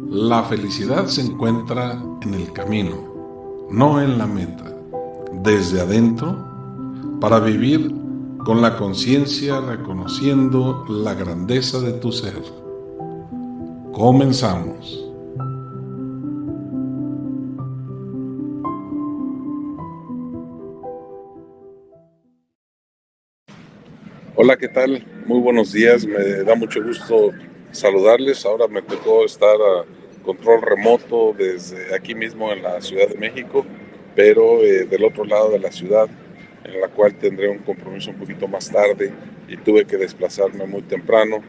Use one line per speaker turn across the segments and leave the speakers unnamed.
La felicidad se encuentra en el camino, no en la meta. Desde adentro, para vivir con la conciencia reconociendo la grandeza de tu ser. Comenzamos. Hola, ¿qué tal? Muy buenos días, me da mucho gusto saludarles. Ahora me tocó estar a control remoto desde aquí mismo en la Ciudad de México, pero del otro lado de la ciudad, en la cual tendré un compromiso un poquito más tarde y tuve que desplazarme muy temprano.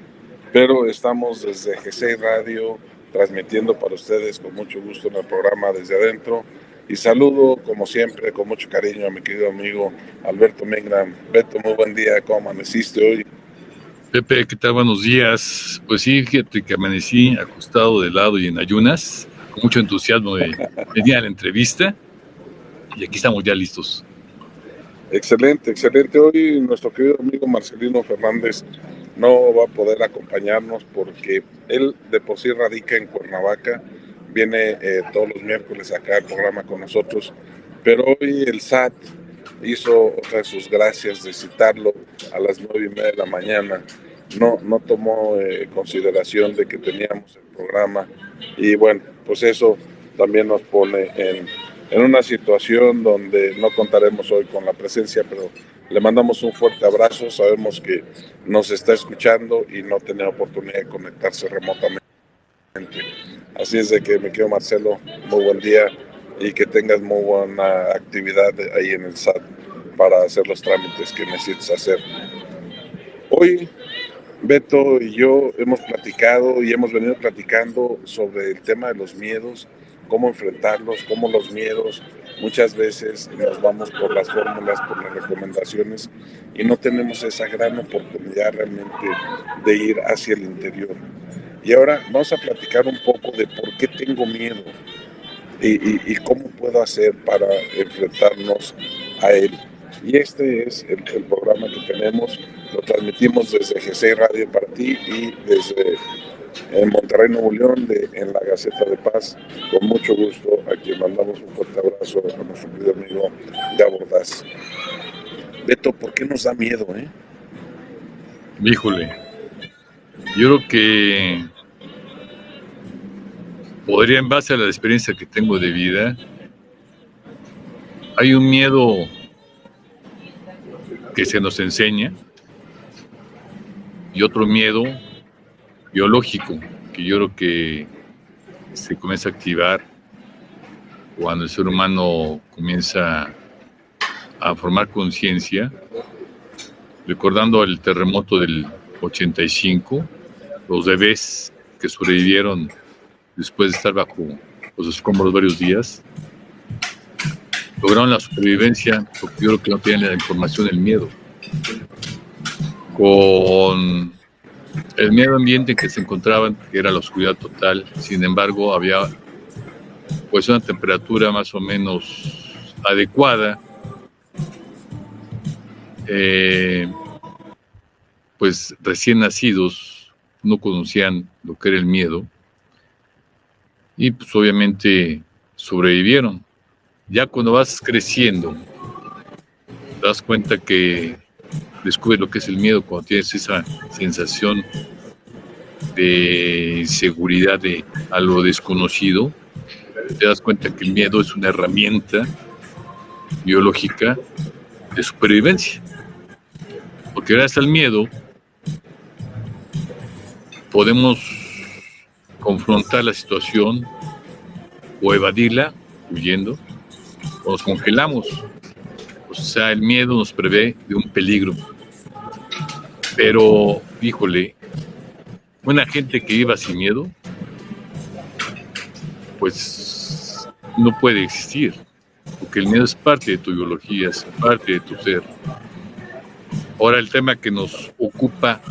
Pero estamos desde G6 Radio transmitiendo para ustedes con mucho gusto en el programa Desde Adentro. Y saludo, como siempre, con mucho cariño a mi querido amigo Alberto Mingram. Beto, muy buen día, ¿cómo amaneciste hoy?
Pepe, ¿qué tal? Buenos días. Pues sí, fíjate que amanecí acostado de lado y en ayunas, con mucho entusiasmo de venir a la entrevista, y aquí estamos ya listos.
Excelente, excelente. Hoy nuestro querido amigo Marcelino Fernández no va a poder acompañarnos porque él de por sí radica en Cuernavaca, viene todos los miércoles acá al programa con nosotros, pero hoy el SAT hizo otra de sus gracias de citarlo a las 9:30 de la mañana. No tomó consideración de que teníamos el programa y bueno, pues eso también nos pone en una situación donde no contaremos hoy con la presencia, pero le mandamos un fuerte abrazo. Sabemos que nos está escuchando y no tenía oportunidad de conectarse remotamente. Así es de que me quedo, Marcelo, muy buen día y que tengas muy buena actividad ahí en el SAT para hacer los trámites que necesites hacer. Hoy Beto y yo hemos platicado y hemos venido platicando sobre el tema de los miedos, cómo enfrentarlos, cómo los miedos muchas veces nos vamos por las fórmulas, por las recomendaciones y no tenemos esa gran oportunidad realmente de ir hacia el interior. Y ahora vamos a platicar un poco de por qué tengo miedo y cómo puedo hacer para enfrentarnos a él. Y este es el programa que tenemos, lo transmitimos desde G6 Radio para ti y desde en Monterrey, Nuevo León, en la Gaceta de Paz. Con mucho gusto, a quien mandamos un fuerte abrazo a nuestro querido amigo Gabo Ordaz. Beto, ¿por qué nos da miedo,
Híjole, yo creo que podría, en base a la experiencia que tengo de vida, hay un miedo que se nos enseña y otro miedo biológico que yo creo que se comienza a activar cuando el ser humano comienza a formar conciencia, recordando el terremoto del 85, los bebés que sobrevivieron después de estar bajo los escombros varios días, lograron la supervivencia porque yo creo que no tenían la información del miedo. Con el medio ambiente en que se encontraban, que era la oscuridad total, sin embargo había pues una temperatura más o menos adecuada, pues recién nacidos no conocían lo que era el miedo y pues obviamente sobrevivieron. Ya cuando vas creciendo, te das cuenta que descubres lo que es el miedo cuando tienes esa sensación de inseguridad de algo desconocido. Te das cuenta que el miedo es una herramienta biológica de supervivencia. Porque gracias al miedo podemos confrontar la situación o evadirla huyendo, o nos congelamos. O sea, el miedo nos prevé de un peligro. Pero, híjole, una gente que viva sin miedo, pues no puede existir, porque el miedo es parte de tu biología, es parte de tu ser. Ahora, el tema que nos ocupa,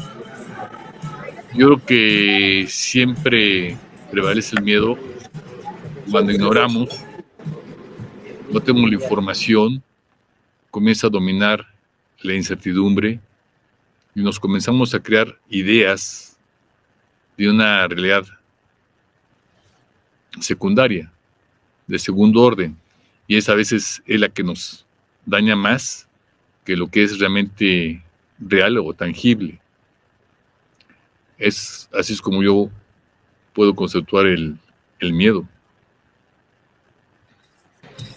yo creo que siempre prevalece el miedo cuando ignoramos, no tenemos la información, comienza a dominar la incertidumbre y nos comenzamos a crear ideas de una realidad secundaria, de segundo orden, y esa a veces es la que nos daña más que lo que es realmente real o tangible. Así es como yo puedo conceptuar el miedo.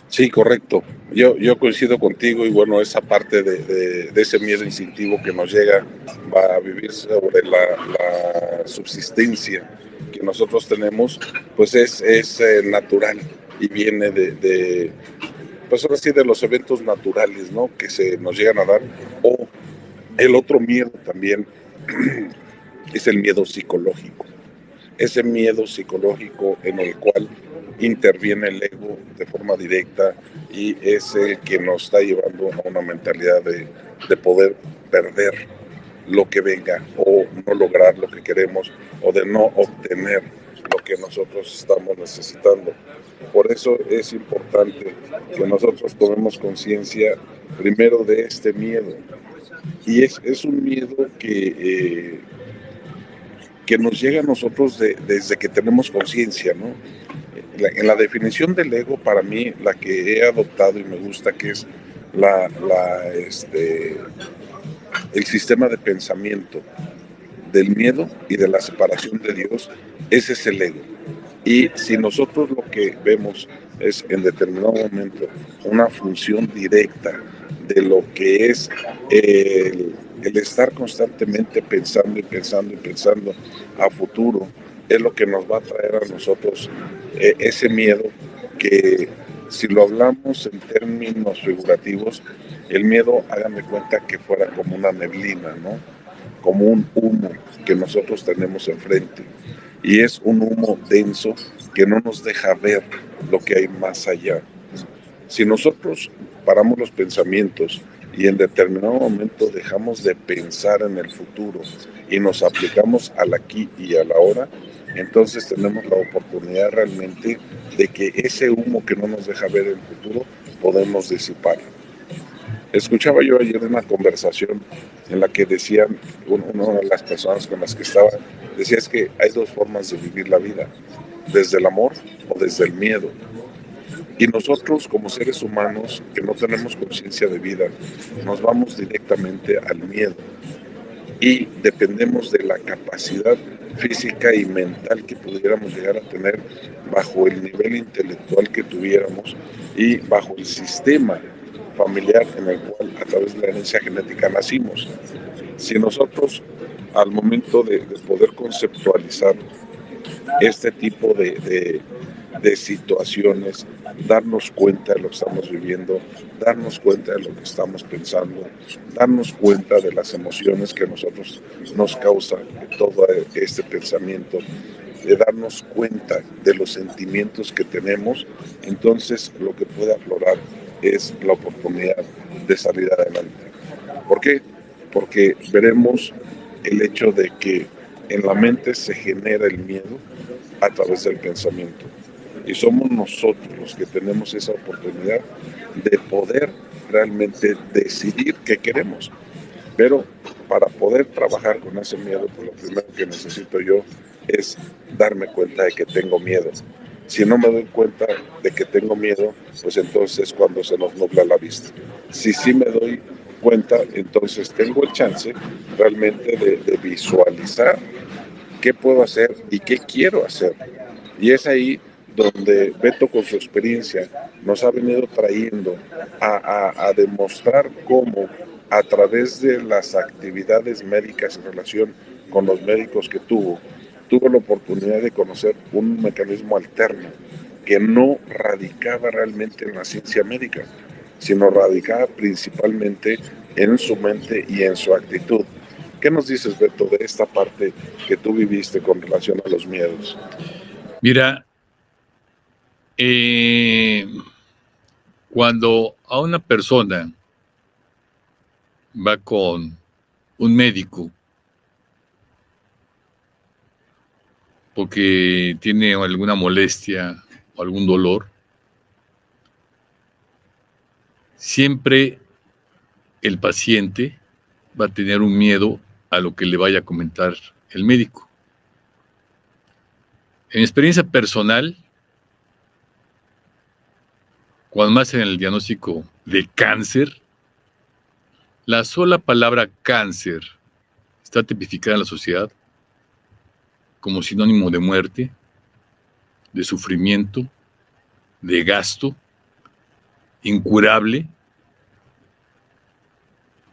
Sí, correcto. Yo coincido contigo y bueno, esa parte de ese miedo instintivo que nos llega va a vivir sobre la subsistencia que nosotros tenemos, pues es natural y viene pues ahora sí, de los eventos naturales, ¿no? Que se nos llegan a dar. O el otro miedo también es el miedo psicológico. Ese miedo psicológico en el cual interviene el ego de forma directa y es el que nos está llevando a una mentalidad de poder perder lo que venga o no lograr lo que queremos o de no obtener lo que nosotros estamos necesitando. Por eso es importante que nosotros tomemos conciencia primero de este miedo. Y es un miedo que nos llega a nosotros desde que tenemos conciencia, ¿no? En la definición del ego, para mí, la que he adoptado y me gusta, que es el sistema de pensamiento del miedo y de la separación de Dios, ese es el ego. Y si nosotros lo que vemos es en determinado momento una función directa de lo que es el estar constantemente pensando y pensando y pensando a futuro, es lo que nos va a traer a nosotros ese miedo que si lo hablamos en términos figurativos, el miedo, háganme cuenta que fuera como una neblina, ¿no? Como un humo que nosotros tenemos enfrente. Y es un humo denso que no nos deja ver lo que hay más allá. Si nosotros paramos los pensamientos y en determinado momento dejamos de pensar en el futuro y nos aplicamos al aquí y a la ahora, entonces tenemos la oportunidad realmente de que ese humo que no nos deja ver el futuro podemos disipar. Escuchaba yo ayer una conversación en la que decían, una de las personas con las que estaba, decía es que hay dos formas de vivir la vida, desde el amor o desde el miedo. Y nosotros como seres humanos que no tenemos conciencia de vida, nos vamos directamente al miedo y dependemos de la capacidad física y mental que pudiéramos llegar a tener bajo el nivel intelectual que tuviéramos y bajo el sistema familiar en el cual a través de la herencia genética nacimos. Si nosotros al momento de poder conceptualizar este tipo de situaciones, darnos cuenta de lo que estamos viviendo, darnos cuenta de lo que estamos pensando, darnos cuenta de las emociones que a nosotros nos causa todo este pensamiento, de darnos cuenta de los sentimientos que tenemos, entonces lo que puede aflorar es la oportunidad de salir adelante. ¿Por qué? Porque veremos el hecho de que en la mente se genera el miedo a través del pensamiento. Y somos nosotros los que tenemos esa oportunidad de poder realmente decidir qué queremos. Pero para poder trabajar con ese miedo, pues lo primero que necesito yo es darme cuenta de que tengo miedo. Si no me doy cuenta de que tengo miedo, pues entonces es cuando se nos nubla la vista. Si sí me doy cuenta, entonces tengo el chance realmente de visualizar qué puedo hacer y qué quiero hacer. Y es ahí donde Beto con su experiencia nos ha venido trayendo a demostrar cómo a través de las actividades médicas en relación con los médicos que tuvo la oportunidad de conocer un mecanismo alterno que no radicaba realmente en la ciencia médica, sino radicaba principalmente en su mente y en su actitud. ¿Qué nos dices, Beto, de esta parte que tú viviste con relación a los miedos?
Mira, cuando a una persona va con un médico porque tiene alguna molestia o algún dolor, siempre el paciente va a tener un miedo a lo que le vaya a comentar el médico. En mi experiencia personal, cuando más en el diagnóstico de cáncer, la sola palabra cáncer está tipificada en la sociedad como sinónimo de muerte, de sufrimiento, de gasto, incurable,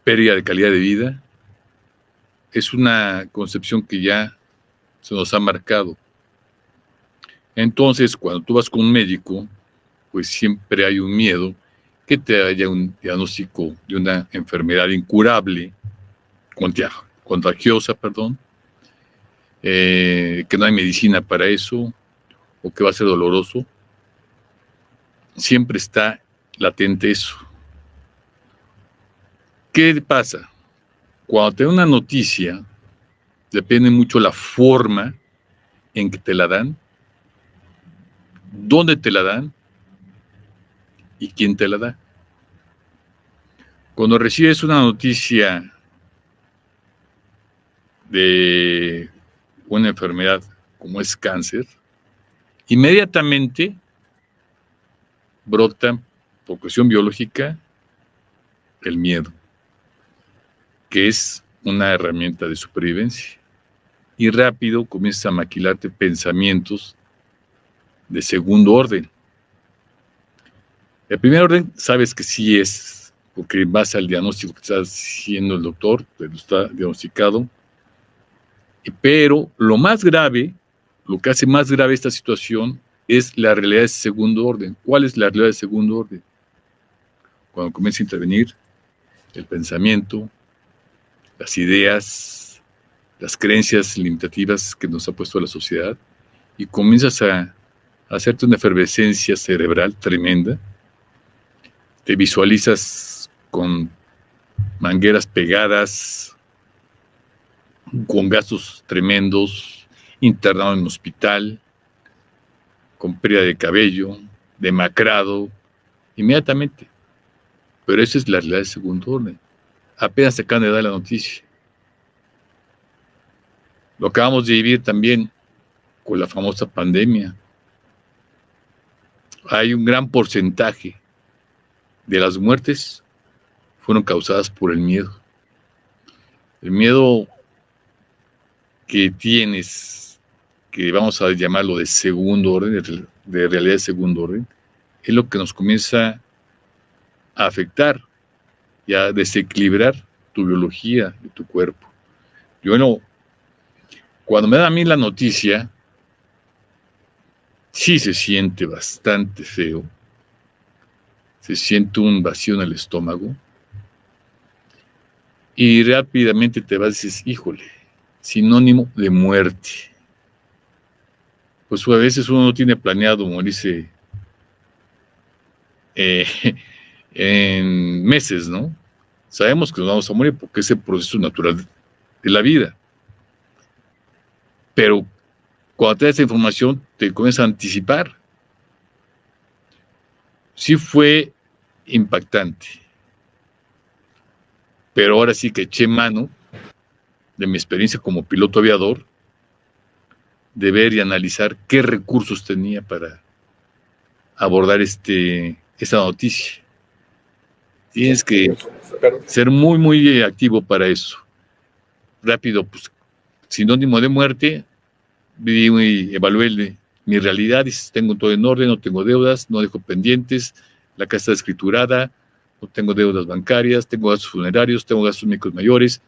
pérdida de calidad de vida. Es una concepción que ya se nos ha marcado. Entonces, cuando tú vas con un médico, pues siempre hay un miedo que te haya un diagnóstico de una enfermedad incurable, contagiosa, que no hay medicina para eso, o que va a ser doloroso. Siempre está latente eso. ¿Qué pasa? Cuando te dan una noticia, depende mucho la forma en que te la dan, dónde te la dan y quién te la da. Cuando recibes una noticia de una enfermedad como es cáncer, inmediatamente brota, por cuestión biológica, el miedo, que es una herramienta de supervivencia. Y rápido comienzas a maquilarte pensamientos de segundo orden. El primer orden sabes que sí es, porque vas al diagnóstico que está haciendo el doctor, te lo está diagnosticado. Pero lo más grave, lo que hace más grave esta situación es la realidad de segundo orden. ¿Cuál es la realidad de segundo orden? Cuando comienza a intervenir el pensamiento, las ideas, las creencias limitativas que nos ha puesto la sociedad, y comienzas a hacerte una efervescencia cerebral tremenda. Te visualizas con mangueras pegadas, con gastos tremendos, internado en un hospital, con pérdida de cabello, demacrado, inmediatamente. Pero esa es la realidad de segundo orden. Apenas se acaban de dar la noticia. Lo acabamos de vivir también con la famosa pandemia. Hay un gran porcentaje de las muertes fueron causadas por el miedo. El miedo que tienes, que vamos a llamarlo de segundo orden, de realidad de segundo orden, es lo que nos comienza a afectar y a desequilibrar tu biología y tu cuerpo. Cuando me da a mí la noticia, sí se siente bastante feo, se siente un vacío en el estómago, y rápidamente te vas y dices, híjole, sinónimo de muerte. Pues a veces uno no tiene planeado morirse en meses, ¿no? Sabemos que nos vamos a morir porque es el proceso natural de la vida. Pero cuando te da esa información, te comienzas a anticipar. Sí fue impactante. Pero ahora sí que eché mano de mi experiencia como piloto aviador, de ver y analizar qué recursos tenía para abordar esta noticia. Tienes que ser muy, muy activo para eso. Rápido, pues, sinónimo de muerte, evalué mi realidad, dices, tengo todo en orden, no tengo deudas, no dejo pendientes, la casa está escriturada, no tengo deudas bancarias, tengo gastos funerarios, tengo gastos médicos mayores.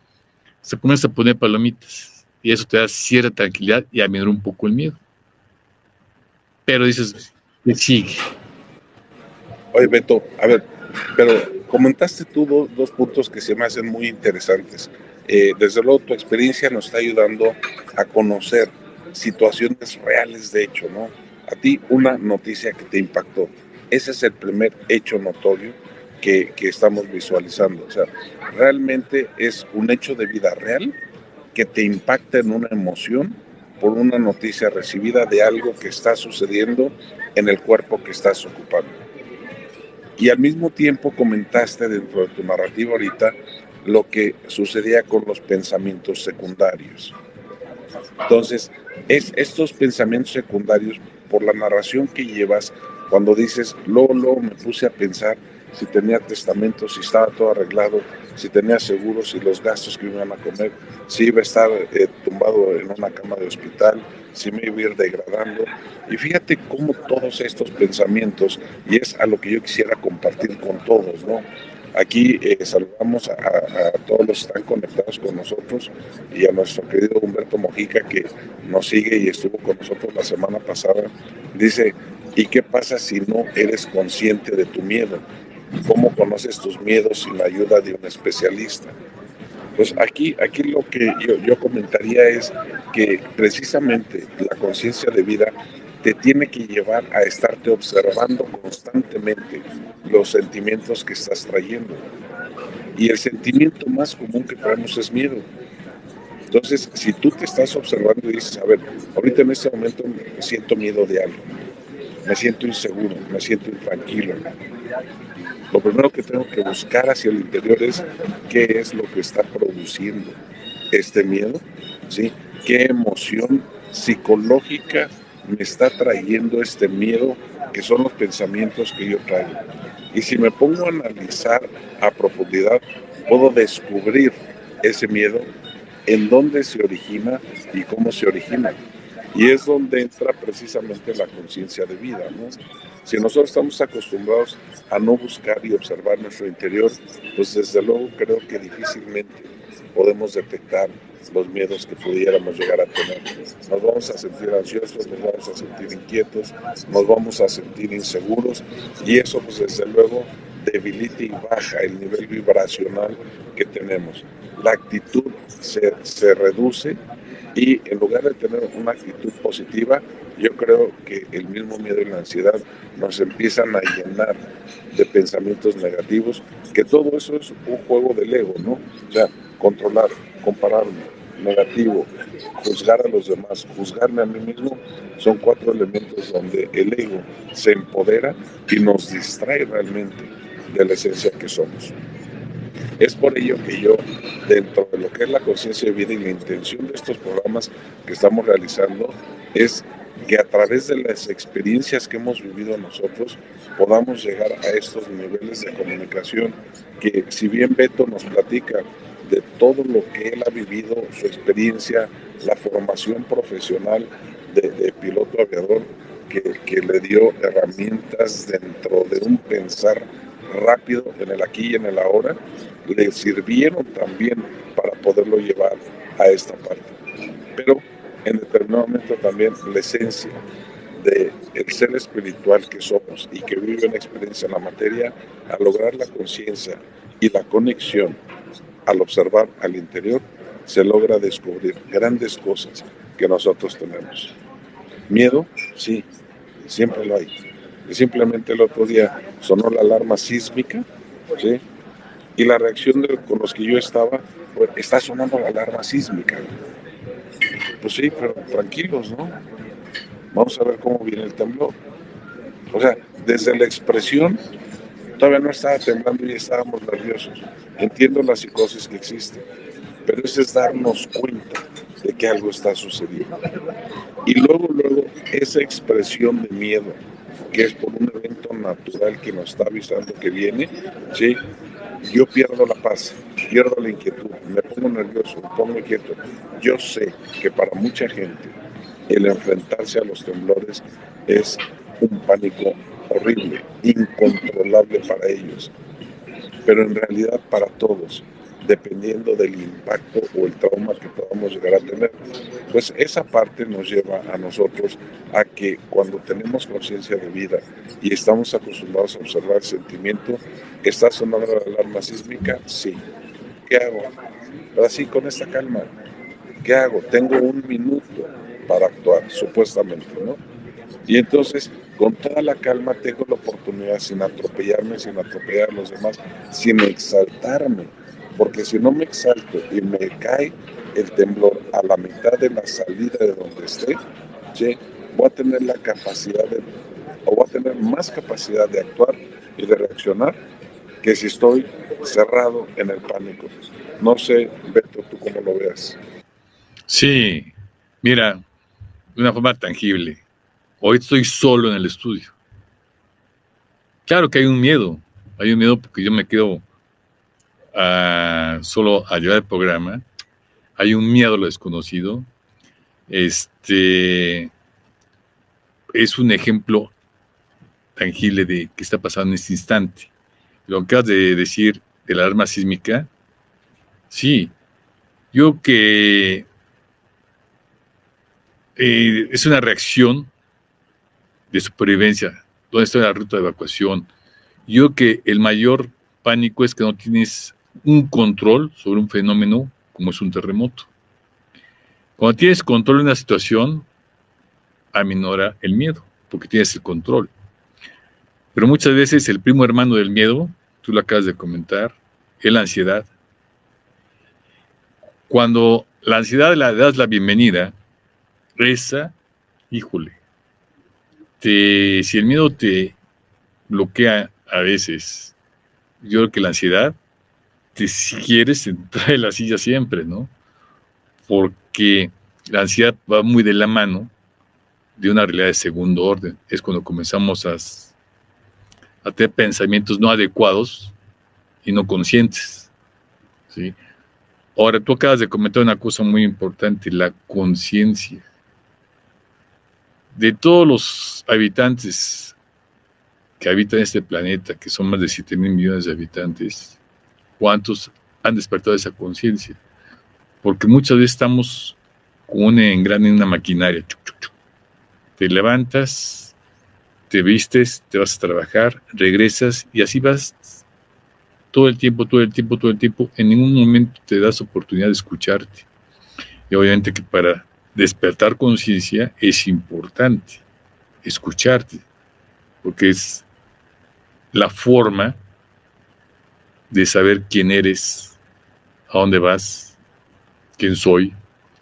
Se comienza a poner palomitas y eso te da cierta tranquilidad y amenora un poco el miedo. Pero dices, ¿qué sigue?
Oye, Beto, a ver, pero comentaste tú dos puntos que se me hacen muy interesantes. Desde luego, tu experiencia nos está ayudando a conocer situaciones reales de hecho, ¿no? A ti, una noticia que te impactó. Ese es el primer hecho notorio que estamos visualizando. O sea, realmente es un hecho de vida real que te impacta en una emoción por una noticia recibida de algo que está sucediendo en el cuerpo que estás ocupando. Y al mismo tiempo comentaste dentro de tu narrativa ahorita lo que sucedía con los pensamientos secundarios. Entonces, estos pensamientos secundarios, por la narración que llevas, Cuando dices, luego me puse a pensar si tenía testamento, si estaba todo arreglado, si tenía seguros, si los gastos que me iban a comer, si iba a estar tumbado en una cama de hospital, si me iba a ir degradando. Y fíjate cómo todos estos pensamientos, y es a lo que yo quisiera compartir con todos, ¿no? Aquí saludamos a todos los que están conectados con nosotros y a nuestro querido Humberto Mojica, que nos sigue y estuvo con nosotros la semana pasada. Dice, ¿y qué pasa si no eres consciente de tu miedo? ¿Cómo conoces tus miedos sin la ayuda de un especialista? Pues aquí lo que yo comentaría es que precisamente la conciencia de vida te tiene que llevar a estarte observando constantemente los sentimientos que estás trayendo. Y el sentimiento más común que traemos es miedo. Entonces, si tú te estás observando y dices, a ver, ahorita en este momento me siento miedo de algo, me siento inseguro, me siento intranquilo, lo primero que tengo que buscar hacia el interior es qué es lo que está produciendo este miedo, ¿sí? ¿Qué emoción psicológica me está trayendo este miedo, que son los pensamientos que yo traigo? Y si me pongo a analizar a profundidad, puedo descubrir ese miedo, en dónde se origina y cómo se origina. Y es donde entra precisamente la conciencia de vida, ¿no? Si nosotros estamos acostumbrados a no buscar y observar nuestro interior, pues desde luego creo que difícilmente podemos detectar los miedos que pudiéramos llegar a tener. Nos vamos a sentir ansiosos, nos vamos a sentir inquietos, nos vamos a sentir inseguros y eso pues desde luego debilita y baja el nivel vibracional que tenemos. La actitud se reduce y en lugar de tener una actitud positiva, yo creo que el mismo miedo y la ansiedad nos empiezan a llenar de pensamientos negativos, que todo eso es un juego del ego, ¿no? O sea, controlar, compararme, negativo, juzgar a los demás, juzgarme a mí mismo, son 4 elementos donde el ego se empodera y nos distrae realmente de la esencia que somos. Es por ello que yo, dentro de lo que es la conciencia de vida y la intención de estos programas que estamos realizando, es que a través de las experiencias que hemos vivido nosotros podamos llegar a estos niveles de comunicación que, si bien Beto nos platica de todo lo que él ha vivido, su experiencia, la formación profesional de piloto aviador, que le dio herramientas dentro de un pensar rápido en el aquí y en el ahora, le sirvieron también para poderlo llevar a esta parte. Pero en determinado momento también la esencia del ser espiritual que somos y que vive una experiencia en la materia, al lograr la conciencia y la conexión, al observar al interior, se logra descubrir grandes cosas que nosotros tenemos. Miedo, sí, siempre lo hay. Y simplemente el otro día sonó la alarma sísmica, ¿sí? Y la reacción con los que yo estaba, pues, está sonando la alarma sísmica. Pues sí, pero tranquilos, ¿no? Vamos a ver cómo viene el temblor. O sea, desde la expresión, todavía no estaba temblando y estábamos nerviosos. Entiendo la psicosis que existe, pero eso es darnos cuenta de que algo está sucediendo. Y luego, esa expresión de miedo, que es por un evento natural que nos está avisando que viene, ¿sí? Yo pierdo la paz, pierdo la inquietud, me pongo nervioso, me pongo inquieto. Yo sé que para mucha gente el enfrentarse a los temblores es un pánico horrible, incontrolable para ellos, pero en realidad para todos, dependiendo del impacto o el trauma que podamos llegar a tener, pues esa parte nos lleva a nosotros a que cuando tenemos conciencia de vida y estamos acostumbrados a observar el sentimiento, ¿está sonando la alarma sísmica? Sí. ¿Qué hago? Ahora sí, con esta calma, ¿qué hago? Tengo un minuto para actuar, supuestamente, ¿no? Y entonces, con toda la calma, tengo la oportunidad, sin atropellarme, sin atropellar a los demás, sin exaltarme. Porque si no me exalto y me cae el temblor a la mitad de la salida de donde esté, ¿sí? Voy a tener la capacidad o voy a tener más capacidad de actuar y de reaccionar que si estoy cerrado en el pánico. No sé, Beto, tú cómo lo veas.
Sí, mira, de una forma tangible. Hoy estoy solo en el estudio. Claro que hay un miedo porque yo me quedo solo a llevar el programa. Hay un miedo a lo desconocido. Es un ejemplo tangible de qué está pasando en este instante. Lo que acabas de decir de la alarma sísmica, sí, yo que es una reacción de supervivencia. ¿Dónde está la ruta de evacuación? Yo que el mayor pánico es que no tienes un control sobre un fenómeno como es un terremoto. Cuando tienes control de una situación, aminora el miedo, porque tienes el control. Pero muchas veces el primo hermano del miedo, tú lo acabas de comentar, es la ansiedad. Cuando la ansiedad le das la bienvenida, esa, híjole, si el miedo te bloquea a veces, yo creo que la ansiedad te quieres entrar en la silla siempre, ¿no? Porque la ansiedad va muy de la mano de una realidad de segundo orden. Es cuando comenzamos a tener pensamientos no adecuados y no conscientes, ¿sí? Ahora, tú acabas de comentar una cosa muy importante, la conciencia. De todos los habitantes que habitan este planeta, que son más de 7,000 millones de habitantes, ¿cuántos han despertado esa conciencia? Porque muchas veces estamos como un engrane en una maquinaria. Te levantas, te vistes, te vas a trabajar, regresas y así vas todo el tiempo. En ningún momento te das oportunidad de escucharte. Y obviamente que para despertar conciencia es importante escucharte, porque es la forma de saber quién eres, a dónde vas, quién soy,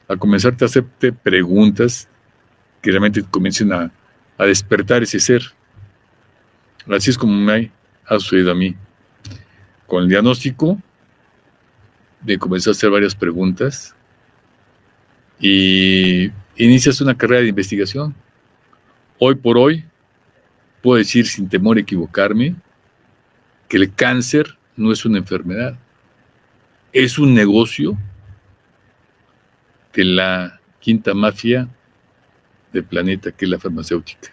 a comenzarte a hacerte preguntas que realmente comiencen a despertar ese ser. Así es como me ha sucedido a mí. Con el diagnóstico, me comencé a hacer varias preguntas y inicias una carrera de investigación. Hoy por hoy, puedo decir sin temor a equivocarme, que el cáncer no es una enfermedad, es un negocio de la quinta mafia del planeta, que es la farmacéutica.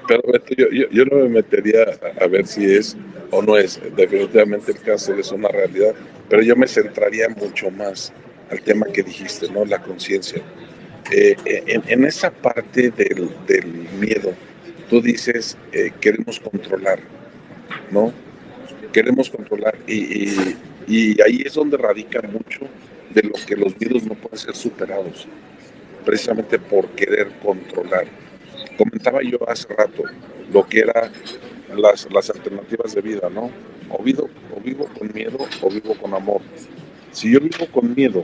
Pero Beto, yo no me metería a ver si es o no es. Definitivamente el cáncer es una realidad, pero yo me centraría mucho más al tema que dijiste, ¿no? La conciencia. En esa parte del miedo, tú dices, queremos controlar, ¿no? Queremos controlar y ahí es donde radica mucho de lo que los miedos no pueden ser superados, precisamente por querer controlar. Comentaba yo hace rato lo que eran las alternativas de vida, ¿no? O vivo con miedo o vivo con amor. Si yo vivo con miedo,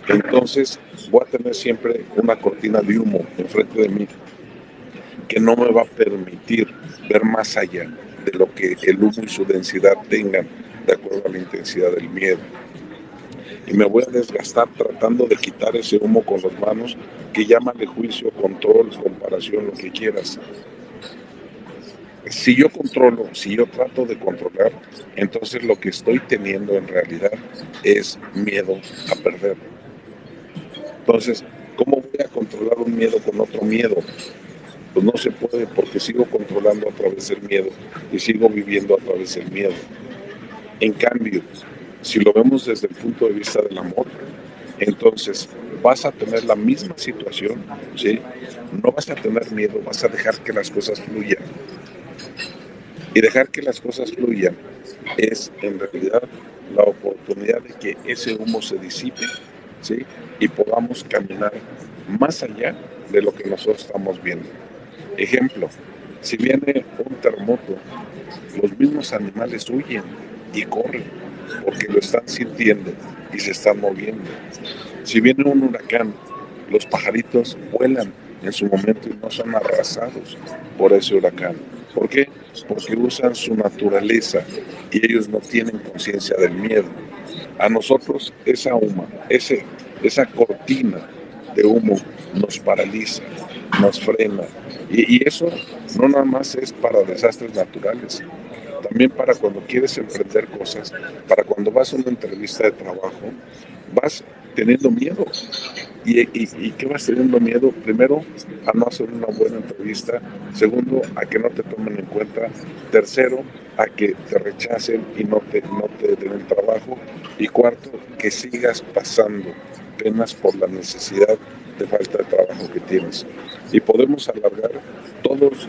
entonces voy a tener siempre una cortina de humo enfrente de mí que no me va a permitir ver más allá de lo que el humo y su densidad tengan de acuerdo a la intensidad del miedo. Y me voy a desgastar tratando de quitar ese humo con las manos, que llámale juicio, control, comparación, lo que quieras. Si yo controlo, si yo trato de controlar, entonces lo que estoy teniendo en realidad es miedo a perder. Entonces, ¿cómo voy a controlar un miedo con otro miedo? Pues no se puede, porque sigo controlando a través del miedo y sigo viviendo a través del miedo. En cambio, si lo vemos desde el punto de vista del amor, entonces vas a tener la misma situación, ¿sí? No vas a tener miedo, vas a dejar que las cosas fluyan. Y dejar que las cosas fluyan es en realidad la oportunidad de que ese humo se disipe, ¿sí? Y podamos caminar más allá de lo que nosotros estamos viendo. Ejemplo, si viene un terremoto, los mismos animales huyen y corren porque lo están sintiendo y se están moviendo. Si viene un huracán, los pajaritos vuelan en su momento y no son arrasados por ese huracán. ¿Por qué? Porque usan su naturaleza y ellos no tienen conciencia del miedo. A nosotros esa cortina de humo nos paraliza, nos frena. Y eso no nada más es para desastres naturales, también para cuando quieres emprender cosas, para cuando vas a una entrevista de trabajo, vas teniendo miedo. ¿Y qué vas teniendo miedo? Primero, a no hacer una buena entrevista. Segundo, a que no te tomen en cuenta. Tercero, a que te rechacen y no te den el trabajo. Y cuarto, que sigas pasando penas por la necesidad de falta de trabajo que tienes. Y podemos alargar todos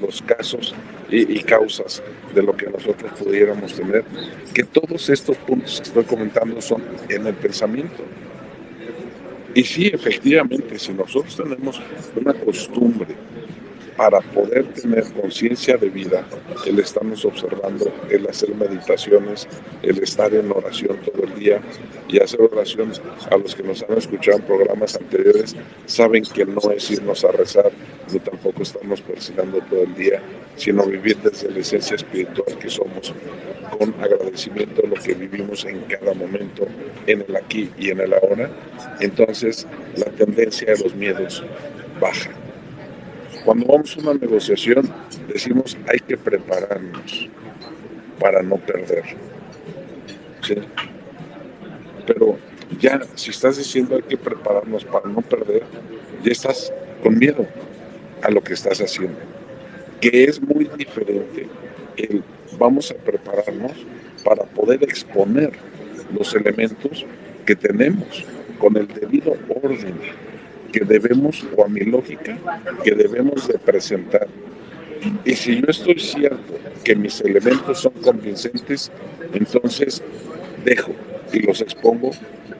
los casos y causas de lo que nosotros pudiéramos tener, que todos estos puntos que estoy comentando son en el pensamiento. Y sí, efectivamente, si nosotros tenemos una costumbre para poder tener conciencia de vida, el estarnos observando, el hacer meditaciones, el estar en oración todo el día y hacer oración, a los que nos han escuchado en programas anteriores, saben que no es irnos a rezar, ni tampoco estamos persinando todo el día, sino vivir desde la esencia espiritual que somos, con agradecimiento de lo que vivimos en cada momento, en el aquí y en el ahora. Entonces la tendencia de los miedos baja. Cuando vamos a una negociación, decimos hay que prepararnos para no perder. ¿Sí? Pero ya, si estás diciendo hay que prepararnos para no perder, ya estás con miedo a lo que estás haciendo. Que es muy diferente el vamos a prepararnos para poder exponer los elementos que tenemos con el debido orden que debemos, o a mi lógica, que debemos de presentar. Y si yo estoy cierto que mis elementos son convincentes, entonces dejo y los expongo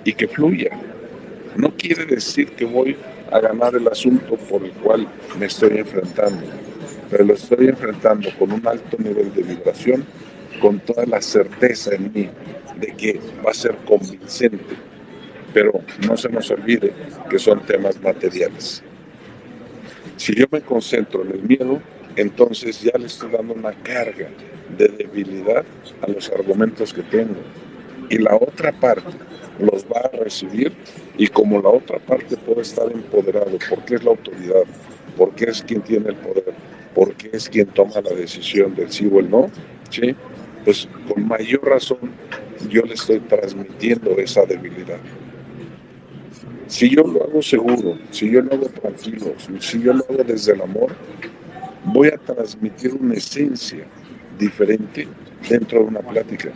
y que fluya. No quiere decir que voy a ganar el asunto por el cual me estoy enfrentando, pero lo estoy enfrentando con un alto nivel de vibración, con toda la certeza en mí de que va a ser convincente. Pero no se nos olvide que son temas materiales. Si yo me concentro en el miedo, entonces ya le estoy dando una carga de debilidad a los argumentos que tengo. Y la otra parte los va a recibir, y como la otra parte puede estar empoderado porque es la autoridad, porque es quien tiene el poder, porque es quien toma la decisión del sí o el no, ¿sí? Pues con mayor razón yo le estoy transmitiendo esa debilidad. Si yo lo hago seguro, si yo lo hago tranquilo, si yo lo hago desde el amor, voy a transmitir una esencia diferente dentro de una plática.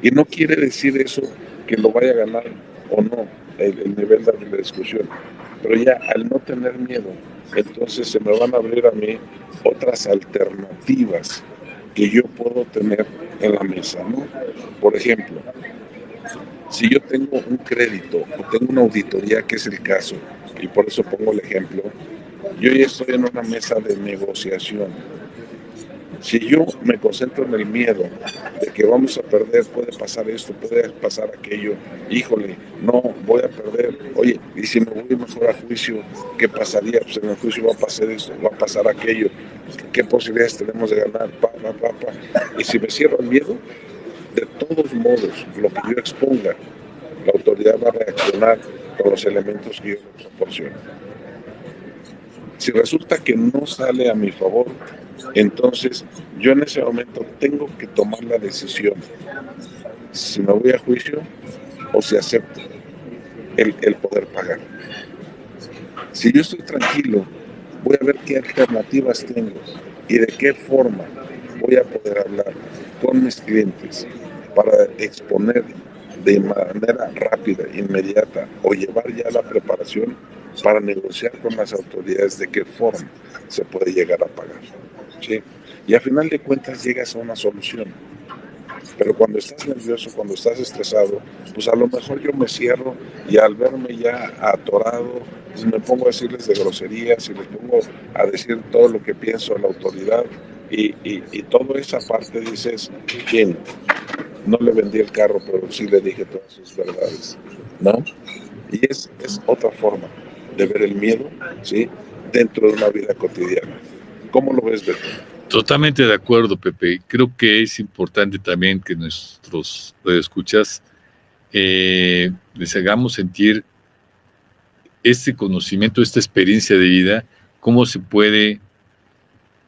Y no quiere decir eso que lo vaya a ganar o no el nivel de la discusión. Pero ya al no tener miedo, entonces se me van a abrir a mí otras alternativas que yo puedo tener en la mesa, ¿no? Por ejemplo, si yo tengo un crédito o tengo una auditoría, que es el caso, y por eso pongo el ejemplo, yo ya estoy en una mesa de negociación. Si yo me concentro en el miedo de que vamos a perder, puede pasar esto, puede pasar aquello, híjole, no, voy a perder, oye, y si me voy mejor a juicio, ¿qué pasaría? Pues en el juicio va a pasar esto, va a pasar aquello, ¿qué posibilidades tenemos de ganar? Y si me cierro el miedo, de todos modos, lo que yo exponga, la autoridad va a reaccionar con los elementos que yo proporciono. Si resulta que no sale a mi favor, entonces yo en ese momento tengo que tomar la decisión si me voy a juicio o si acepto el poder pagar. Si yo estoy tranquilo, voy a ver qué alternativas tengo y de qué forma voy a poder hablar con mis clientes para exponer de manera rápida, inmediata, o llevar ya la preparación para negociar con las autoridades de qué forma se puede llegar a pagar. ¿Sí? Y a final de cuentas llegas a una solución. Pero cuando estás nervioso, cuando estás estresado, pues a lo mejor yo me cierro y al verme ya atorado, pues me pongo a decirles de groserías y les pongo a decir todo lo que pienso a la autoridad, y toda esa parte dices, ¿quién? No le vendí el carro, pero sí le dije todas sus verdades, ¿no? Y es otra forma de ver el miedo, ¿sí? Dentro de una vida cotidiana. ¿Cómo lo ves, Beto?
Totalmente de acuerdo, Pepe. Creo que es importante también que nuestros radioescuchas les hagamos sentir este conocimiento, esta experiencia de vida, cómo se puede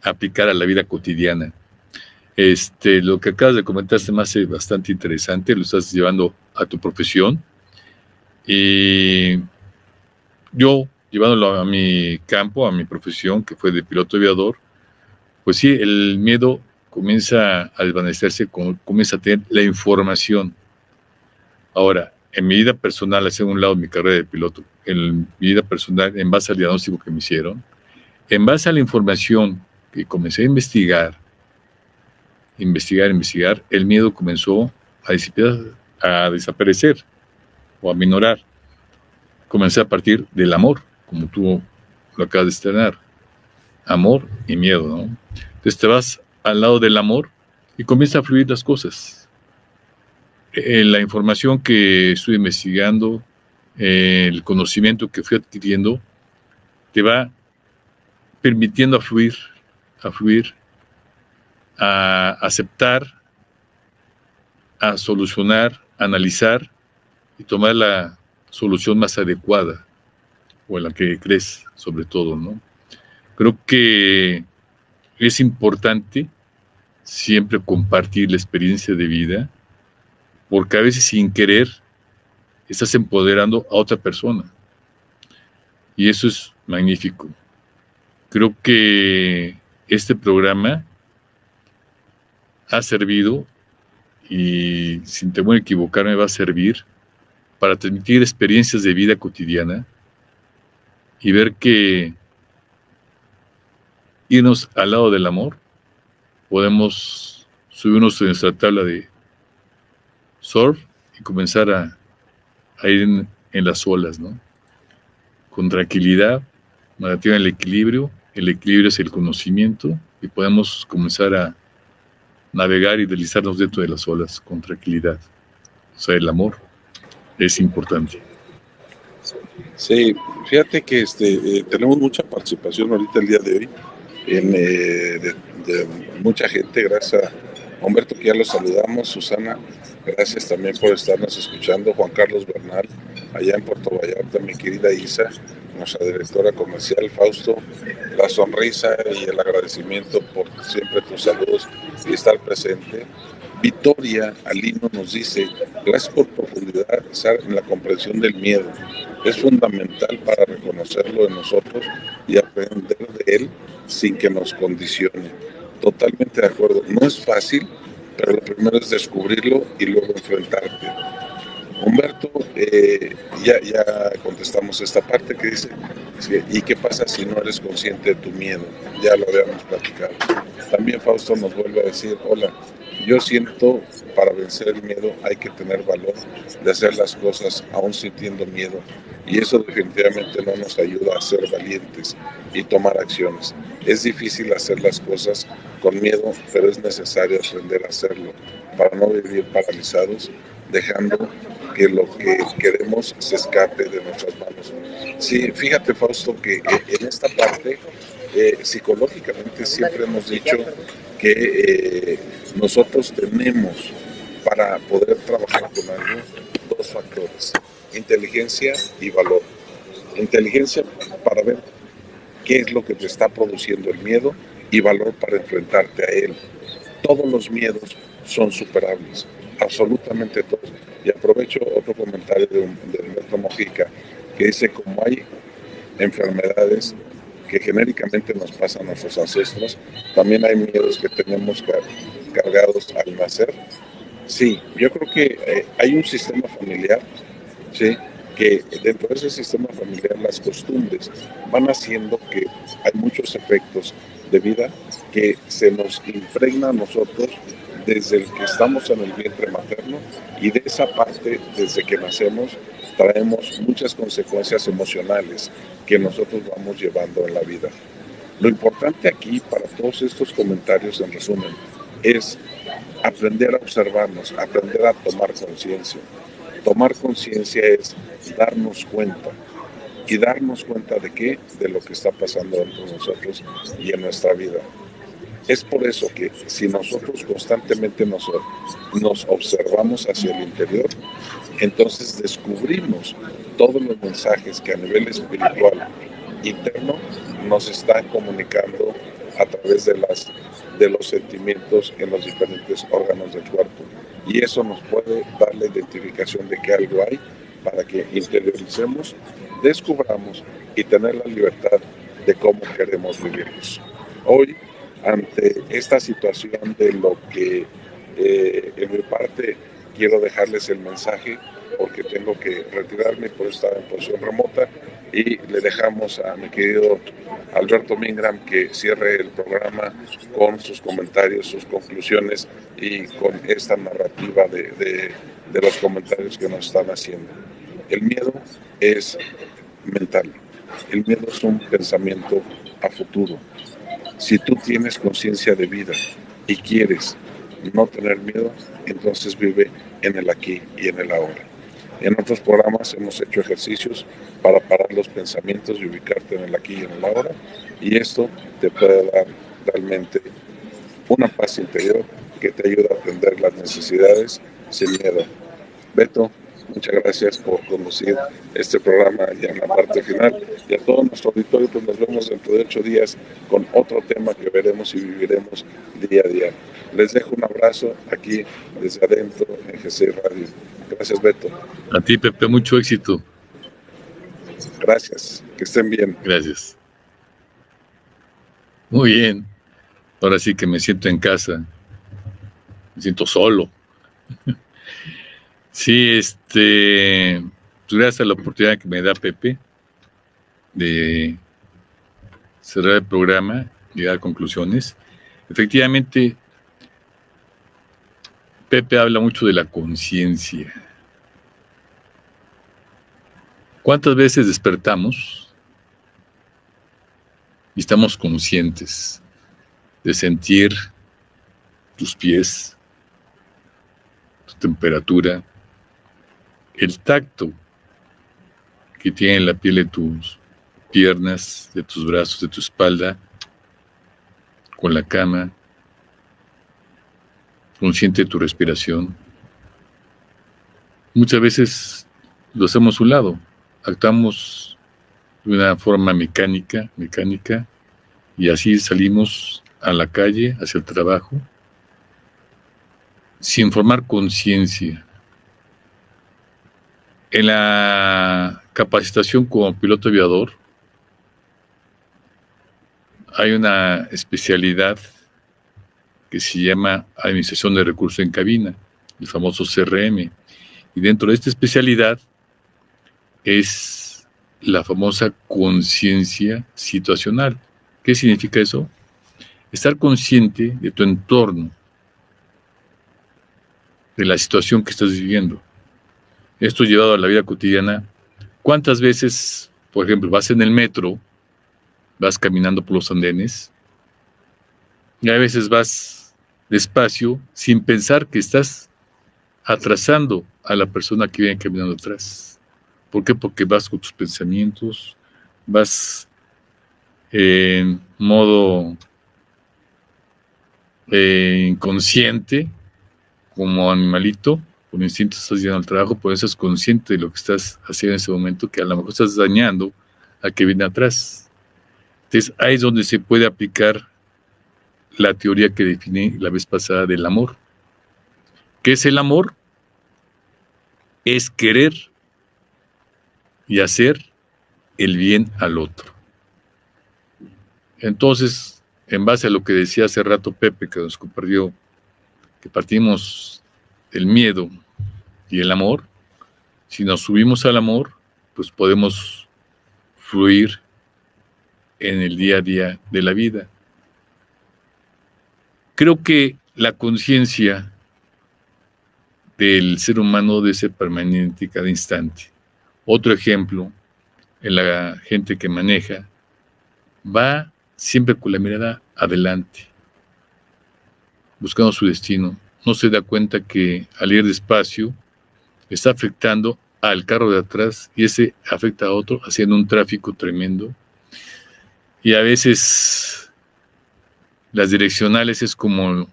aplicar a la vida cotidiana. Lo que acabas de comentar se me hace bastante interesante, lo estás llevando a tu profesión. Y yo, llevándolo a mi campo, a mi profesión, que fue de piloto aviador, pues sí, el miedo comienza a desvanecerse, comienza a tener la información. Ahora, en mi vida personal, hacia un lado mi carrera de piloto, en mi vida personal, en base al diagnóstico que me hicieron, en base a la información que comencé a investigar, el miedo comenzó a desaparecer o a minorar. Comencé a partir del amor, como tú lo acabas de estrenar. Amor y miedo, ¿no? Entonces te vas al lado del amor y comienzan a fluir las cosas. La información que estoy investigando, el conocimiento que fui adquiriendo, te va permitiendo a fluir, a aceptar, a solucionar, a analizar y tomar la solución más adecuada o en la que crees, sobre todo, ¿no? Creo que es importante siempre compartir la experiencia de vida, porque a veces sin querer estás empoderando a otra persona. Y eso es magnífico. Creo que este programa ha servido, y sin temor a equivocarme va a servir, para transmitir experiencias de vida cotidiana y ver que irnos al lado del amor, podemos subirnos a nuestra tabla de surf y comenzar a ir en las olas, ¿no? Con tranquilidad, mantener el equilibrio es el conocimiento, y podemos comenzar a navegar y deslizarnos dentro de las olas con tranquilidad. O sea, el amor es importante.
Sí, fíjate que tenemos mucha participación ahorita el día de hoy de mucha gente, gracias a Humberto, que ya lo saludamos, Susana, gracias también por estarnos escuchando, Juan Carlos Bernal, allá en Puerto Vallarta, mi querida Isa, nuestra directora comercial, Fausto, la sonrisa y el agradecimiento por siempre tus saludos y estar presente. Victoria Alino nos dice, gracias por profundizar en la comprensión del miedo. Es fundamental para reconocerlo en nosotros y aprender de él sin que nos condicione. Totalmente de acuerdo. No es fácil, pero lo primero es descubrirlo y luego enfrentarte. Humberto, ya contestamos esta parte que dice, ¿y qué pasa si no eres consciente de tu miedo? Ya lo habíamos platicado. También Fausto nos vuelve a decir, hola, yo siento para vencer el miedo hay que tener valor de hacer las cosas aún sintiendo miedo, y eso definitivamente no nos ayuda a ser valientes y tomar acciones. Es difícil hacer las cosas con miedo, pero es necesario aprender a hacerlo para no vivir paralizados, dejando que lo que queremos se escape de nuestras manos. Sí, fíjate, Fausto, que en esta parte psicológicamente siempre hemos dicho que nosotros tenemos, para poder trabajar con algo, dos factores: inteligencia y valor. Inteligencia para ver qué es lo que te está produciendo el miedo, y valor para enfrentarte a él. Todos los miedos son superables, absolutamente todos. Y aprovecho otro comentario de Humberto Mojica, que dice, como hay enfermedades que genéricamente nos pasan a nuestros ancestros, también hay miedos que tenemos cargados al nacer. Sí, yo creo que hay un sistema familiar, ¿sí?, que dentro de ese sistema familiar las costumbres van haciendo que hay muchos efectos de vida que se nos impregna a nosotros desde el que estamos en el vientre materno, y de esa parte, desde que nacemos, traemos muchas consecuencias emocionales que nosotros vamos llevando en la vida. Lo importante aquí, para todos estos comentarios, en resumen, es aprender a observarnos, aprender a tomar conciencia. Tomar conciencia es darnos cuenta. ¿Y darnos cuenta de qué? De lo que está pasando dentro de nosotros y en nuestra vida. Es por eso que si nosotros constantemente nos observamos hacia el interior, entonces descubrimos todos los mensajes que a nivel espiritual interno nos están comunicando a través de los sentimientos en los diferentes órganos del cuerpo. Y eso nos puede dar la identificación de que algo hay para que interioricemos, descubramos y tener la libertad de cómo queremos vivirlos. Hoy, ante esta situación de lo que en mi parte quiero dejarles el mensaje porque tengo que retirarme por estar en posición remota y le dejamos a mi querido Alberto Mingram que cierre el programa con sus comentarios, sus conclusiones y con esta narrativa de los comentarios que nos están haciendo. El miedo es mental, el miedo es un pensamiento a futuro. Si tú tienes conciencia de vida y quieres no tener miedo, entonces vive en el aquí y en el ahora. En otros programas hemos hecho ejercicios para parar los pensamientos y ubicarte en el aquí y en el ahora, y esto te puede dar realmente una paz interior que te ayuda a atender las necesidades sin miedo. Beto, muchas gracias por conducir este programa ya en la parte final, y a todo nuestro auditorio, pues nos vemos dentro de 8 días con otro tema que veremos y viviremos día a día. Les dejo un abrazo aquí desde adentro en GC Radio. Gracias, Beto.
A ti, Pepe, mucho éxito.
Gracias, que estén bien.
Gracias. Muy bien. Ahora sí que me siento en casa. Me siento solo. Sí, pues gracias a la oportunidad que me da Pepe de cerrar el programa y dar conclusiones. Efectivamente, Pepe habla mucho de la conciencia. ¿Cuántas veces despertamos y estamos conscientes de sentir tus pies, tu temperatura, el tacto que tiene la piel de tus piernas, de tus brazos, de tu espalda, con la cama, consciente de tu respiración? Muchas veces lo hacemos a un lado, actuamos de una forma mecánica, y así salimos a la calle, hacia el trabajo, sin formar conciencia. En la capacitación como piloto aviador hay una especialidad que se llama Administración de Recursos en Cabina, el famoso CRM. Y dentro de esta especialidad es la famosa conciencia situacional. ¿Qué significa eso? Estar consciente de tu entorno, de la situación que estás viviendo. Esto llevado a la vida cotidiana. ¿Cuántas veces, por ejemplo, vas en el metro, vas caminando por los andenes, y a veces vas despacio sin pensar que estás atrasando a la persona que viene caminando atrás? ¿Por qué? Porque vas con tus pensamientos, vas en modo inconsciente, como animalito, con instinto estás yendo al trabajo, por eso es consciente de lo que estás haciendo en ese momento, que a lo mejor estás dañando a que viene atrás. Entonces, ahí es donde se puede aplicar la teoría que definí la vez pasada del amor. ¿Qué es el amor? Es querer y hacer el bien al otro. Entonces, en base a lo que decía hace rato Pepe, que nos compartió, que partimos del miedo y el amor, si nos subimos al amor, pues podemos fluir en el día a día de la vida. Creo que la conciencia del ser humano debe ser permanente cada instante. Otro ejemplo, en la gente que maneja, va siempre con la mirada adelante, buscando su destino. No se da cuenta que al ir despacio está afectando al carro de atrás y ese afecta a otro, haciendo un tráfico tremendo. Y a veces las direccionales es como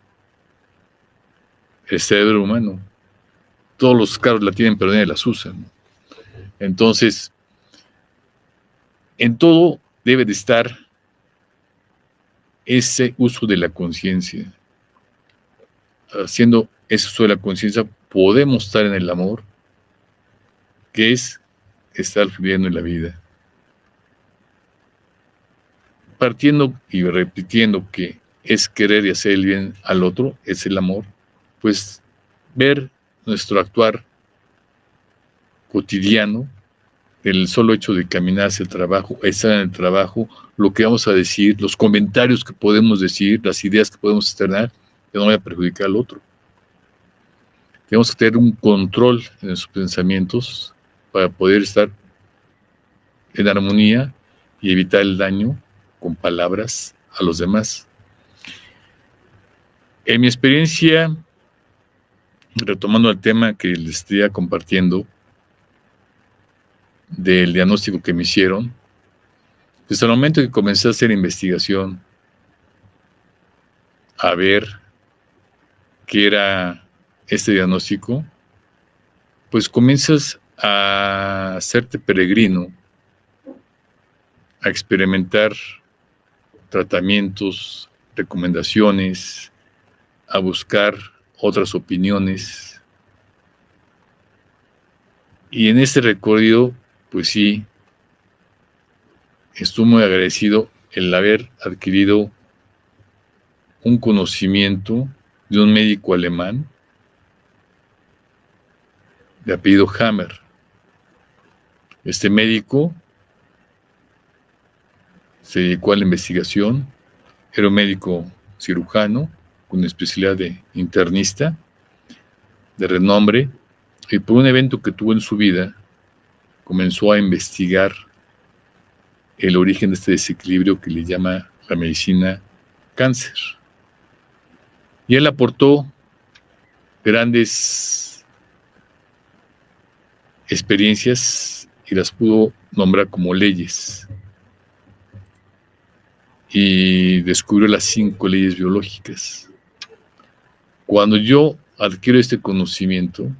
el cerebro humano. todos los carros la tienen, pero nadie las usa, ¿no? Entonces, en todo debe de estar ese uso de la conciencia. Haciendo ese uso de la conciencia, podemos estar en el amor, que es estar fluyendo en la vida. Partiendo y repitiendo que es querer y hacer el bien al otro, es el amor, pues ver nuestro actuar cotidiano, el solo hecho de caminar hacia el trabajo, estar en el trabajo, lo que vamos a decir, los comentarios que podemos decir, las ideas que podemos externar, que no vaya a perjudicar al otro. Tenemos que tener un control en nuestros pensamientos para poder estar en armonía y evitar el daño con palabras a los demás. En mi experiencia, retomando el tema que les estoy compartiendo, del diagnóstico que me hicieron, desde el momento que comencé a hacer investigación, a ver qué era este diagnóstico, pues comienzas a hacerte peregrino, a experimentar tratamientos, recomendaciones, a buscar otras opiniones. Y en este recorrido, pues sí, estoy muy agradecido el haber adquirido un conocimiento de un médico alemán de apellido Hammer. Este médico se dedicó a la investigación, era un médico cirujano con especialidad de internista, de renombre, y por un evento que tuvo en su vida, comenzó a investigar el origen de este desequilibrio que le llama la medicina cáncer. Y él aportó grandes experiencias y las pudo nombrar como leyes. Y descubrió las 5 leyes biológicas. Cuando yo adquiero este conocimiento,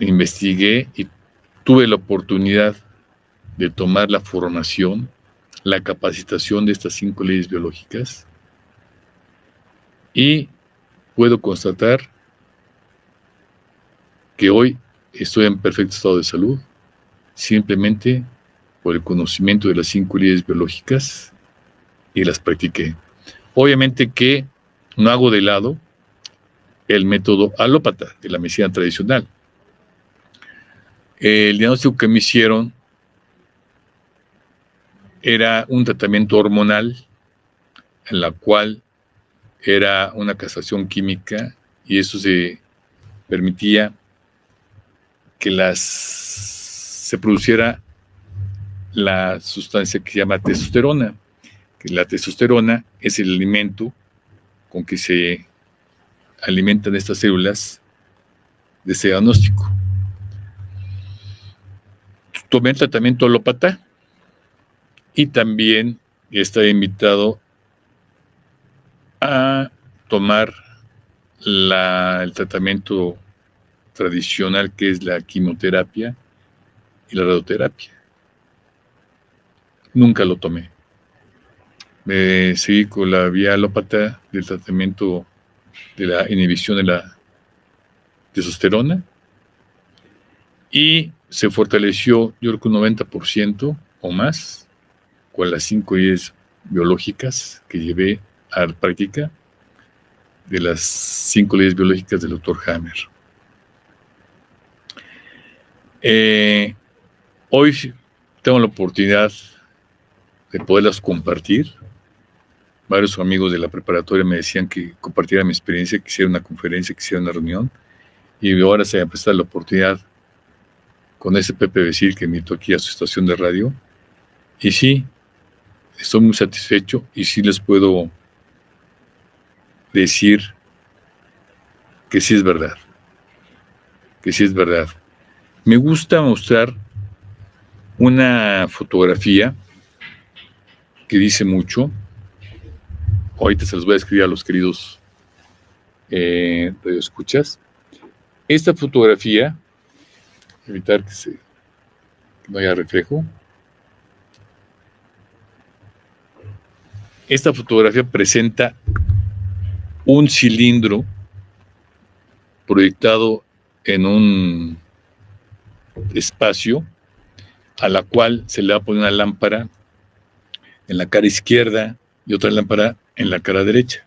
investigué y tuve la oportunidad de tomar la formación, la capacitación de estas 5 leyes biológicas, y puedo constatar que hoy estoy en perfecto estado de salud, simplemente por el conocimiento de las 5 leyes biológicas, y las practiqué. Obviamente que no hago de lado el método alópata de la medicina tradicional. El diagnóstico que me hicieron era un tratamiento hormonal en la cual era una castración química, y eso se permitía que se produciera la sustancia que se llama testosterona, que la testosterona es el alimento con que se alimentan estas células de ese diagnóstico. Tomé el tratamiento alópata y también estaba invitado a tomar el tratamiento tradicional, que es la quimioterapia y la radioterapia. Nunca lo tomé. Me seguí con la vía alópata del tratamiento de la inhibición de la testosterona, y se fortaleció, yo creo que un 90% o más, con las 5 leyes biológicas que llevé a la práctica, de las 5 leyes biológicas del Dr. Hammer. Hoy tengo la oportunidad de poderlas compartir. Varios amigos de la preparatoria me decían que compartiera mi experiencia, que hiciera una conferencia, que hiciera una reunión, y ahora se me ha prestado la oportunidad con ese Pepe Becir que invitó aquí a su estación de radio. Y sí, estoy muy satisfecho, y sí les puedo decir que sí es verdad. Que sí es verdad. Me gusta mostrar una fotografía que dice mucho. Ahorita se los voy a escribir a los queridos radio escuchas. Esta fotografía, evitar que no haya reflejo. Esta fotografía presenta un cilindro proyectado en un espacio a la cual se le va a poner una lámpara en la cara izquierda y otra lámpara en la cara derecha.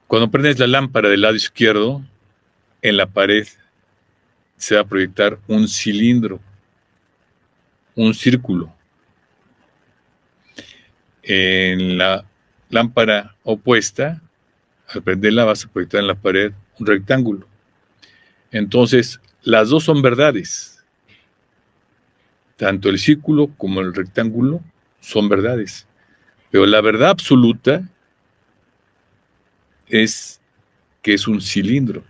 Cuando prendes la lámpara del lado izquierdo, en la pared se va a proyectar un cilindro, un círculo. En la lámpara opuesta, al prenderla vas a proyectar en la pared un rectángulo. Entonces, las dos son verdades. Tanto el círculo como el rectángulo son verdades. Pero la verdad absoluta es que es un cilindro.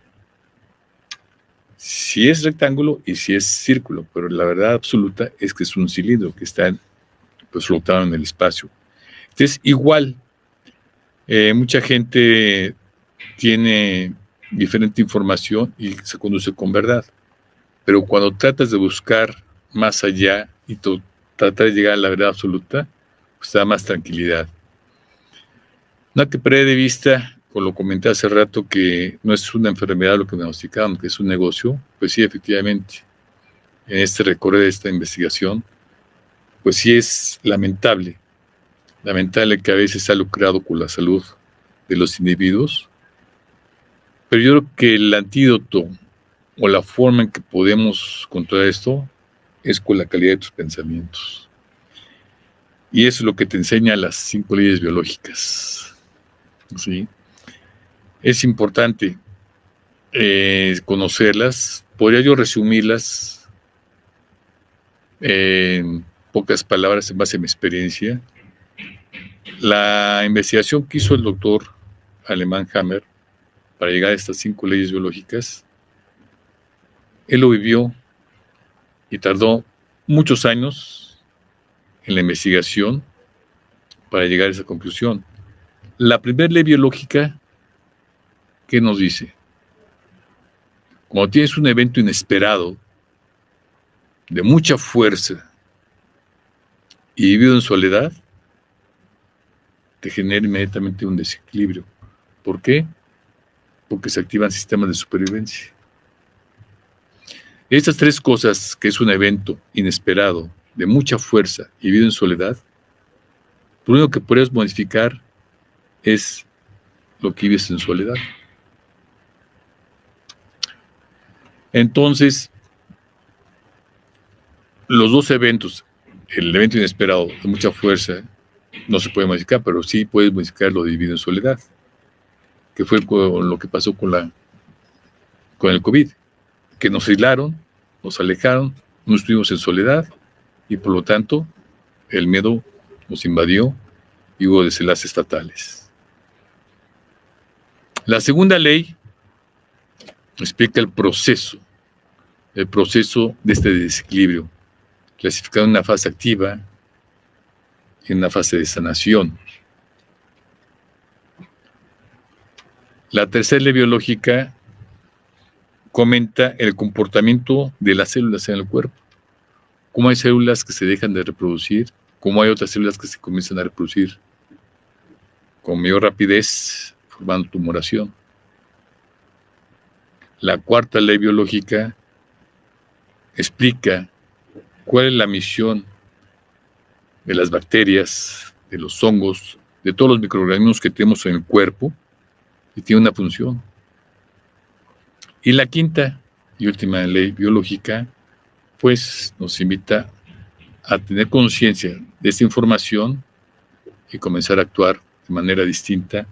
Si es rectángulo y si es círculo, pero la verdad absoluta es que es un cilindro que está pues, flotando en el espacio. Entonces, igual, mucha gente tiene diferente información y se conduce con verdad. Pero cuando tratas de buscar más allá y tratar de llegar a la verdad absoluta, pues te da más tranquilidad. No hay que perder de vista, como lo comenté hace rato, que no es una enfermedad lo que diagnosticaron, que es un negocio. Pues sí, efectivamente, en este recorrido de esta investigación, pues sí es lamentable que a veces se ha lucrado con la salud de los individuos, pero yo creo que el antídoto o la forma en que podemos controlar esto es con la calidad de tus pensamientos. Y eso es lo que te enseña las 5 leyes biológicas. ¿Sí? Es importante conocerlas. Podría yo resumirlas en pocas palabras en base a mi experiencia. La investigación que hizo el doctor alemán Hammer para llegar a estas 5 leyes biológicas, él lo vivió y tardó muchos años en la investigación para llegar a esa conclusión. La primera ley biológica, ¿qué nos dice? Cuando tienes un evento inesperado, de mucha fuerza y vivido en soledad, te genera inmediatamente un desequilibrio. ¿Por qué? Porque se activan sistemas de supervivencia. Estas 3 cosas, que es un evento inesperado, de mucha fuerza y vivido en soledad, lo único que puedes modificar es lo que vives en soledad. Entonces, los 2 eventos, el evento inesperado de mucha fuerza, no se puede modificar, pero sí puedes modificar lo de vivido en soledad, que fue lo que pasó con el COVID, que nos aislaron, nos alejaron, no estuvimos en soledad y por lo tanto el miedo nos invadió y hubo desenlaces fatales. La segunda ley explica el proceso de este desequilibrio, clasificado en una fase activa y en una fase de sanación. La tercera ley biológica comenta el comportamiento de las células en el cuerpo. Cómo hay células que se dejan de reproducir, cómo hay otras células que se comienzan a reproducir con mayor rapidez, formando tumoración. La cuarta ley biológica explica cuál es la misión de las bacterias, de los hongos, de todos los microorganismos que tenemos en el cuerpo, y tiene una función. Y la quinta y última ley biológica, pues nos invita a tener conciencia de esta información y comenzar a actuar de manera distinta,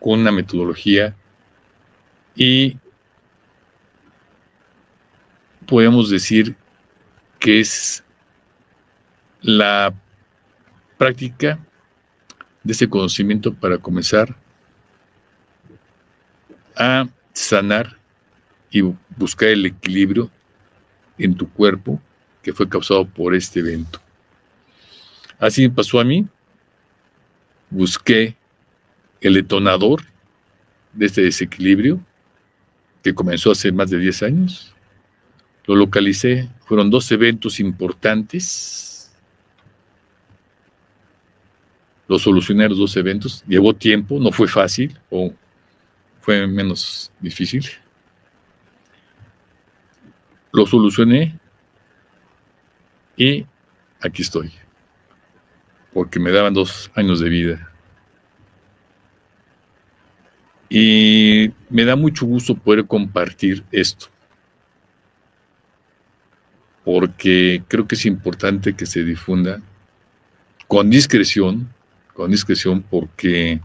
con una metodología, y podemos decir que es la práctica de ese conocimiento para comenzar a sanar y buscar el equilibrio en tu cuerpo que fue causado por este evento. Así me pasó a mí. Busqué el detonador de este desequilibrio que comenzó hace más de 10 años. Lo localicé, fueron 2 eventos importantes. Lo solucioné los 2 eventos, llevó tiempo, no fue fácil, o fue menos difícil. Lo solucioné y aquí estoy, porque me daban 2 años de vida. Y me da mucho gusto poder compartir esto, porque creo que es importante que se difunda con discreción, porque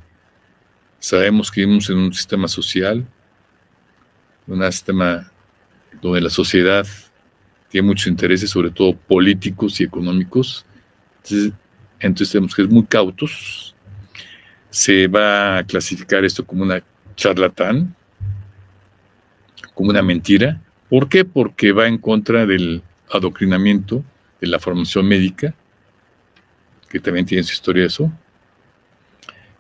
sabemos que vivimos en un sistema social, un sistema donde la sociedad tiene muchos intereses, sobre todo políticos y económicos. Entonces tenemos que ser muy cautos. Se va a clasificar esto como una charlatán, como una mentira. ¿Por qué? Porque va en contra del adoctrinamiento, de la formación médica, que también tiene su historia eso.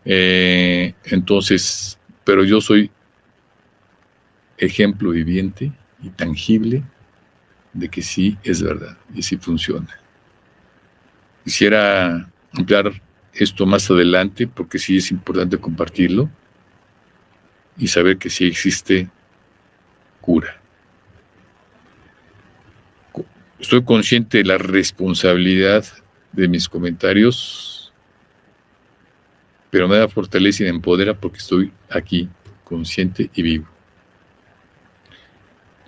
Entonces, pero yo soy ejemplo viviente y tangible de que sí es verdad y sí funciona. Quisiera ampliar esto más adelante porque sí es importante compartirlo y saber que sí existe cura. Estoy consciente de la responsabilidad de mis comentarios, pero me da fortaleza y me empodera porque estoy aquí, consciente y vivo.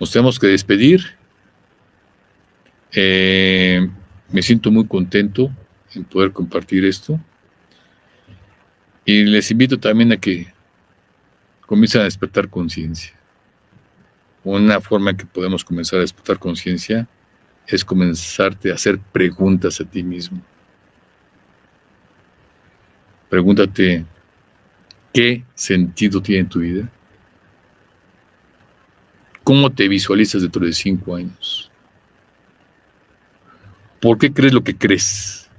Nos tenemos que despedir. Me siento muy contento en poder compartir esto. Y les invito también a que comiencen a despertar conciencia. Una forma en que podemos comenzar a despertar conciencia es comenzarte a hacer preguntas a ti mismo. Pregúntate, ¿qué sentido tiene tu vida? ¿Cómo te visualizas dentro de 5 años? ¿Por qué crees lo que crees?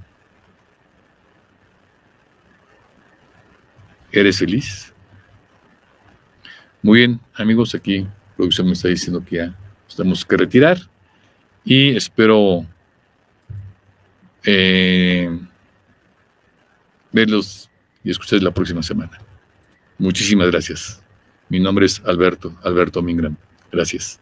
¿Eres feliz? Muy bien, amigos, aquí la producción me está diciendo que ya nos tenemos que retirar y espero verlos y escucharlos la próxima semana. Muchísimas gracias. Mi nombre es Alberto Mingram. Gracias.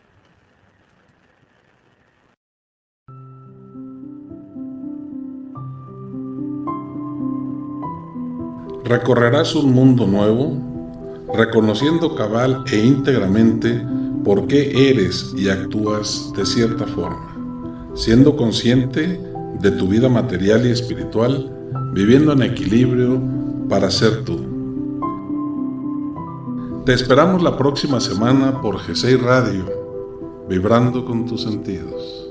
Recorrerás un mundo nuevo, reconociendo cabal e íntegramente por qué eres y actúas de cierta forma, siendo consciente de tu vida material y espiritual, viviendo en equilibrio para ser tú. Te esperamos la próxima semana por G6 Radio, vibrando con tus sentidos.